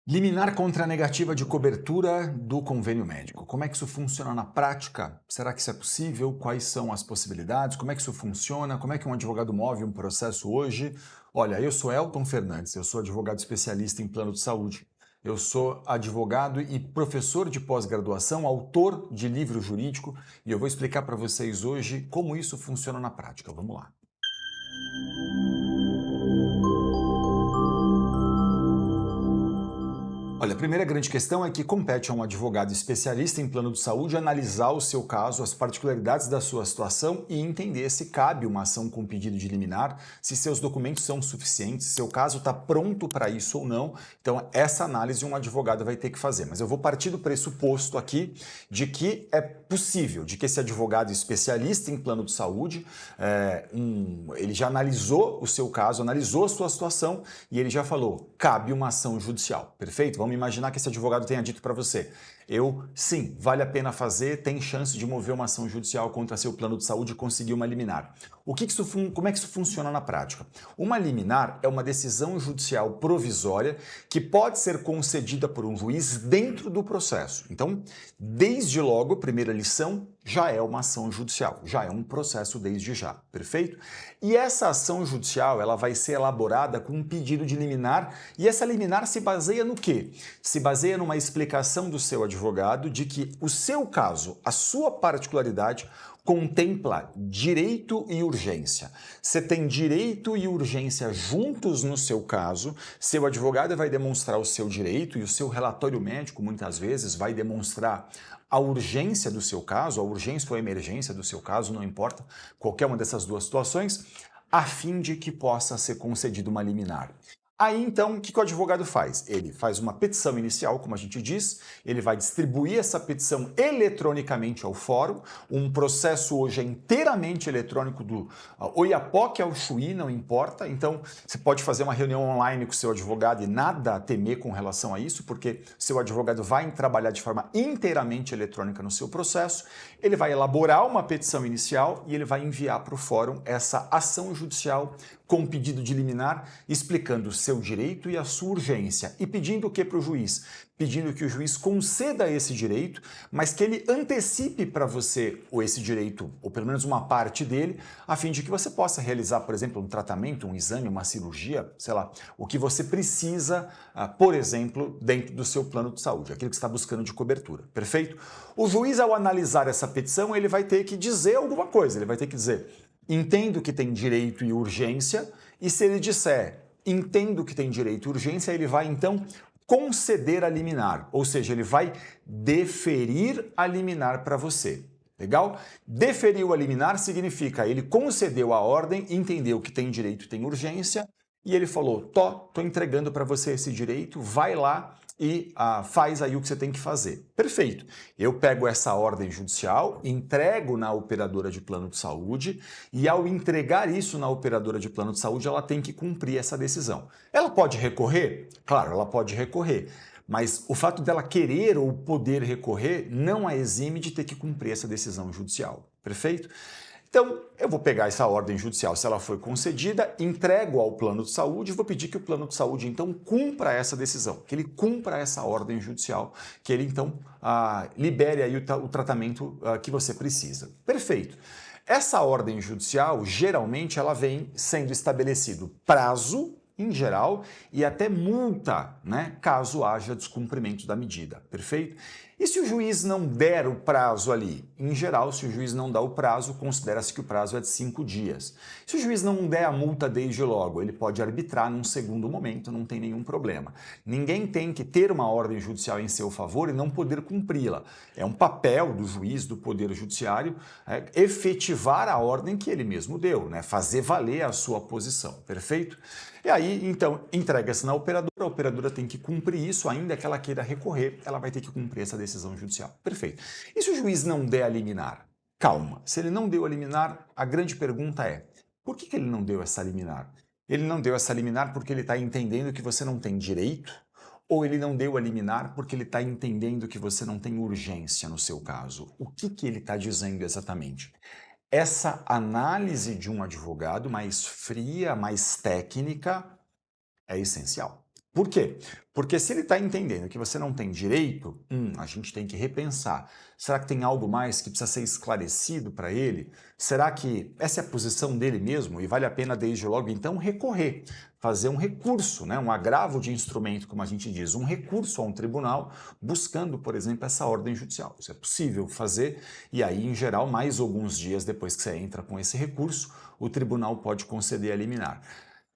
Liminar contra a negativa de cobertura do convênio médico. Como é que isso funciona na prática? Será que isso é possível? Quais são as possibilidades? Como é que isso funciona? Como é que um advogado move um processo hoje? Olha, eu sou Elton Fernandes, eu sou advogado especialista em plano de saúde. Eu sou advogado e professor de pós-graduação, autor de livro jurídico, e eu vou explicar para vocês hoje como isso funciona na prática. Vamos lá. Olha, a primeira grande questão é que compete a um advogado especialista em plano de saúde analisar o seu caso, as particularidades da sua situação e entender se cabe uma ação com pedido de liminar, se seus documentos são suficientes, se seu caso está pronto para isso ou não. Então, essa análise um advogado vai ter que fazer. Mas eu vou partir do pressuposto aqui de que é possível, de que esse advogado especialista em plano de saúde, ele já analisou o seu caso, analisou a sua situação e ele já falou, cabe uma ação judicial. Perfeito? Vamos imaginar que esse advogado tenha dito para você, sim, vale a pena fazer, tem chance de mover uma ação judicial contra seu plano de saúde e conseguir uma liminar. Como é que isso funciona na prática? Uma liminar é uma decisão judicial provisória que pode ser concedida por um juiz dentro do processo. Então, desde logo, primeira lição, já é uma ação judicial, já é um processo desde já, perfeito? E essa ação judicial, ela vai ser elaborada com um pedido de liminar, e essa liminar se baseia no quê? Se baseia numa explicação do seu advogado de que o seu caso, a sua particularidade, contempla direito e urgência. Você tem direito e urgência juntos no seu caso, seu advogado vai demonstrar o seu direito e o seu relatório médico, muitas vezes, vai demonstrar a urgência do seu caso, a urgência ou a emergência do seu caso, não importa, qualquer uma dessas duas situações, a fim de que possa ser concedida uma liminar. Aí, então, o que o advogado faz? Ele faz uma petição inicial, como a gente diz, ele vai distribuir essa petição eletronicamente ao fórum, um processo hoje é inteiramente eletrônico do Oiapoque ao Chuí, não importa, então você pode fazer uma reunião online com o seu advogado e nada a temer com relação a isso, porque seu advogado vai trabalhar de forma inteiramente eletrônica no seu processo, ele vai elaborar uma petição inicial e ele vai enviar para o fórum essa ação judicial com pedido de liminar, explicando o seu direito e a sua urgência. E pedindo o que para o juiz? Pedindo que o juiz conceda esse direito, mas que ele antecipe para você ou esse direito, ou pelo menos uma parte dele, a fim de que você possa realizar, por exemplo, um tratamento, um exame, uma cirurgia, sei lá, o que você precisa, por exemplo, dentro do seu plano de saúde, aquilo que você está buscando de cobertura, perfeito? O juiz, ao analisar essa petição, ele vai ter que dizer alguma coisa, ele vai ter que dizer: entendo que tem direito e urgência, e se ele disser entendo que tem direito e urgência, ele vai então conceder a liminar, ou seja, ele vai deferir a liminar para você. Legal? Deferiu a liminar significa ele concedeu a ordem, entendeu que tem direito e tem urgência, e ele falou, tô entregando para você esse direito, vai lá e faz aí o que você tem que fazer. Perfeito. Eu pego essa ordem judicial, entrego na operadora de plano de saúde e ao entregar isso na operadora de plano de saúde, ela tem que cumprir essa decisão. Ela pode recorrer? Claro, ela pode recorrer. Mas o fato dela querer ou poder recorrer não a exime de ter que cumprir essa decisão judicial. Perfeito? Então, eu vou pegar essa ordem judicial, se ela foi concedida, entrego ao plano de saúde e vou pedir que o plano de saúde, então, cumpra essa decisão, que ele cumpra essa ordem judicial, que ele, então, libere aí o tratamento que você precisa. Perfeito. Essa ordem judicial, geralmente, ela vem sendo estabelecido prazo, em geral, e até multa, né, caso haja descumprimento da medida, perfeito? E se o juiz não der o prazo ali? Em geral, se o juiz não dá o prazo, considera-se que o prazo é de 5 dias. Se o juiz não der a multa desde logo, ele pode arbitrar num segundo momento, não tem nenhum problema. Ninguém tem que ter uma ordem judicial em seu favor e não poder cumpri-la. É um papel do juiz, do Poder Judiciário, efetivar a ordem que ele mesmo deu, né? Fazer valer a sua posição, perfeito? E aí, então, entrega-se na operadora, a operadora tem que cumprir isso, ainda que ela queira recorrer, ela vai ter que cumprir essa decisão judicial. Perfeito. E se o juiz não der a liminar? Calma, se ele não deu a liminar, a grande pergunta é, por que ele não deu essa liminar? Ele não deu essa liminar porque ele está entendendo que você não tem direito? Ou ele não deu a liminar porque ele está entendendo que você não tem urgência no seu caso? O que ele está dizendo exatamente? Essa análise de um advogado mais fria, mais técnica, é essencial. Por quê? Porque se ele está entendendo que você não tem direito, a gente tem que repensar. Será que tem algo mais que precisa ser esclarecido para ele? Será que essa é a posição dele mesmo e vale a pena desde logo então recorrer, fazer um recurso, né? Um agravo de instrumento, como a gente diz, um recurso a um tribunal buscando, por exemplo, essa ordem judicial. Isso é possível fazer e aí, em geral, mais alguns dias depois que você entra com esse recurso, o tribunal pode conceder a liminar.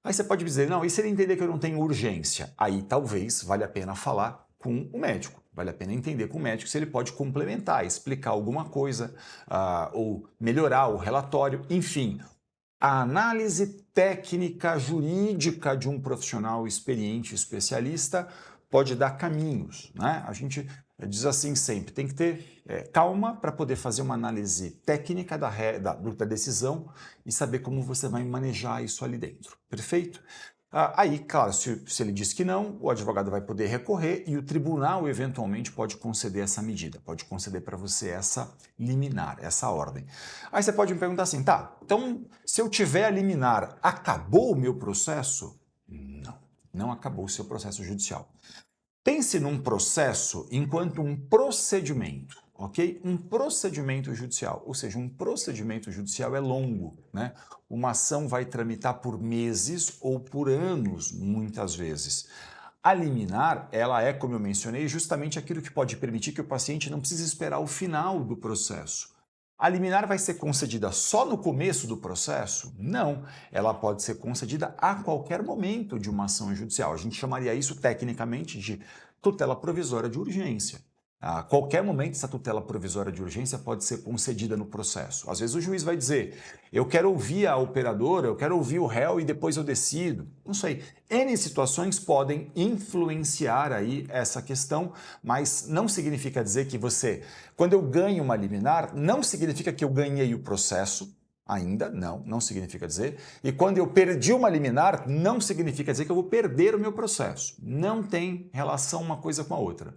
Aí você pode dizer, não, e se ele entender que eu não tenho urgência? Aí talvez valha a pena falar com o médico. Vale a pena entender com o médico se ele pode complementar, explicar alguma coisa, ou melhorar o relatório, enfim. A análise técnica jurídica de um profissional experiente, especialista, pode dar caminhos, né? A gente diz assim sempre, tem que ter calma para poder fazer uma análise técnica da decisão e saber como você vai manejar isso ali dentro, perfeito? Aí, claro, se ele diz que não, o advogado vai poder recorrer e o tribunal eventualmente pode conceder essa medida, pode conceder para você essa liminar, essa ordem. Aí você pode me perguntar assim, tá, então se eu tiver a liminar, acabou o meu processo? Não, não acabou o seu processo judicial. Pense num processo enquanto um procedimento, ok? Um procedimento judicial, ou seja, um procedimento judicial é longo, né? Uma ação vai tramitar por meses ou por anos, muitas vezes. A liminar, ela é, como eu mencionei, justamente aquilo que pode permitir que o paciente não precise esperar o final do processo. A liminar vai ser concedida só no começo do processo? Não, ela pode ser concedida a qualquer momento de uma ação judicial. A gente chamaria isso tecnicamente de tutela provisória de urgência. A qualquer momento, essa tutela provisória de urgência pode ser concedida no processo. Às vezes o juiz vai dizer, eu quero ouvir a operadora, eu quero ouvir o réu e depois eu decido. Não sei. N situações podem influenciar aí essa questão, mas não significa dizer que você, quando eu ganho uma liminar, não significa que eu ganhei o processo, ainda, não significa dizer. E quando eu perdi uma liminar, não significa dizer que eu vou perder o meu processo. Não tem relação uma coisa com a outra.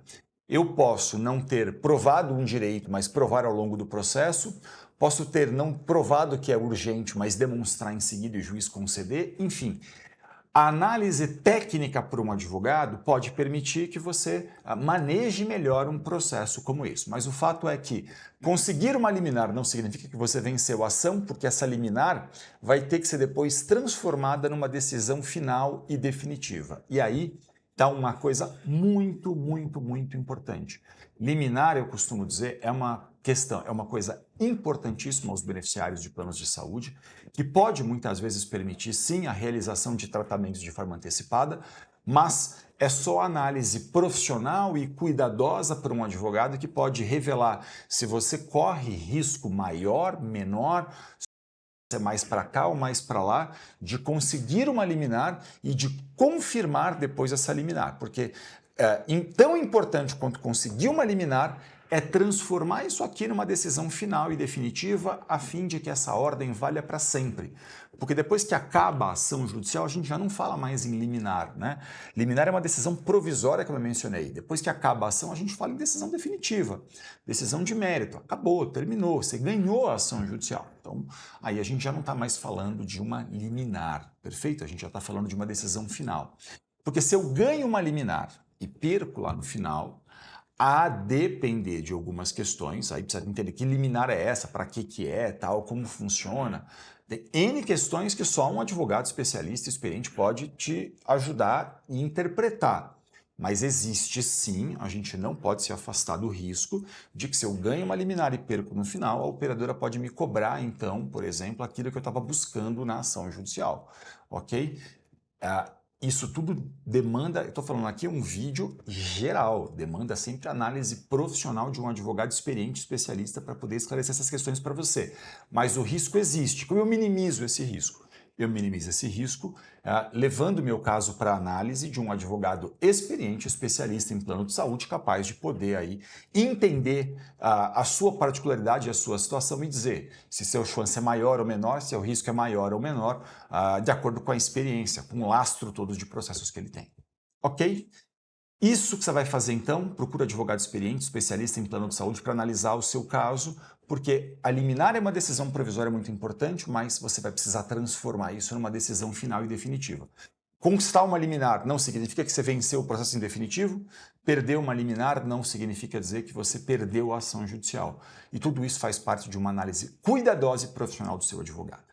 Eu posso não ter provado um direito, mas provar ao longo do processo, posso ter não provado que é urgente, mas demonstrar em seguida e o juiz conceder, enfim. A análise técnica por um advogado pode permitir que você maneje melhor um processo como esse. Mas o fato é que conseguir uma liminar não significa que você venceu a ação, porque essa liminar vai ter que ser depois transformada numa decisão final e definitiva. E aí está uma coisa muito, muito, muito importante. Liminar, eu costumo dizer, é uma questão, é uma coisa importantíssima aos beneficiários de planos de saúde, que pode muitas vezes permitir sim a realização de tratamentos de forma antecipada, mas é só análise profissional e cuidadosa por um advogado que pode revelar se você corre risco maior, menor, é mais para cá ou mais para lá, de conseguir uma liminar e de confirmar depois essa liminar. Porque tão importante quanto conseguir uma liminar é transformar isso aqui numa decisão final e definitiva a fim de que essa ordem valha para sempre. Porque depois que acaba a ação judicial, a gente já não fala mais em liminar, né? Liminar é uma decisão provisória, como eu mencionei. Depois que acaba a ação, a gente fala em decisão definitiva, decisão de mérito. Acabou, terminou, você ganhou a ação judicial. Então, aí a gente já não está mais falando de uma liminar, perfeito? A gente já está falando de uma decisão final. Porque se eu ganho uma liminar e perco lá no final, a depender de algumas questões, aí precisa entender que liminar é essa, para que é, tal, como funciona. Tem N questões que só um advogado especialista, experiente, pode te ajudar e interpretar. Mas existe sim, a gente não pode se afastar do risco de que se eu ganho uma liminar e perco no final, a operadora pode me cobrar, então, por exemplo, aquilo que eu estava buscando na ação judicial, ok? Isso tudo demanda, eu estou falando aqui um vídeo geral, demanda sempre análise profissional de um advogado experiente, especialista, para poder esclarecer essas questões para você. Mas o risco existe. Como eu minimizo esse risco? Eu minimizo esse risco levando o meu caso para análise de um advogado experiente, especialista em plano de saúde, capaz de poder aí entender a sua particularidade e a sua situação e dizer se seu chance é maior ou menor, se o risco é maior ou menor, de acordo com a experiência, com o lastro todo de processos que ele tem. Ok? Isso que você vai fazer então, procura advogado experiente, especialista em plano de saúde para analisar o seu caso, porque a liminar é uma decisão provisória muito importante, mas você vai precisar transformar isso numa decisão final e definitiva. Conquistar uma liminar não significa que você venceu o processo em definitivo, perder uma liminar não significa dizer que você perdeu a ação judicial. E tudo isso faz parte de uma análise cuidadosa e profissional do seu advogado.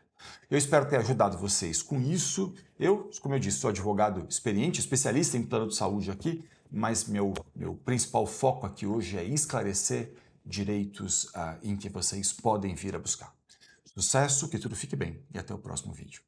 Eu espero ter ajudado vocês com isso. Eu, como eu disse, sou advogado experiente, especialista em plano de saúde aqui, mas meu principal foco aqui hoje é esclarecer direitos em que vocês podem vir a buscar. Sucesso, que tudo fique bem e até o próximo vídeo.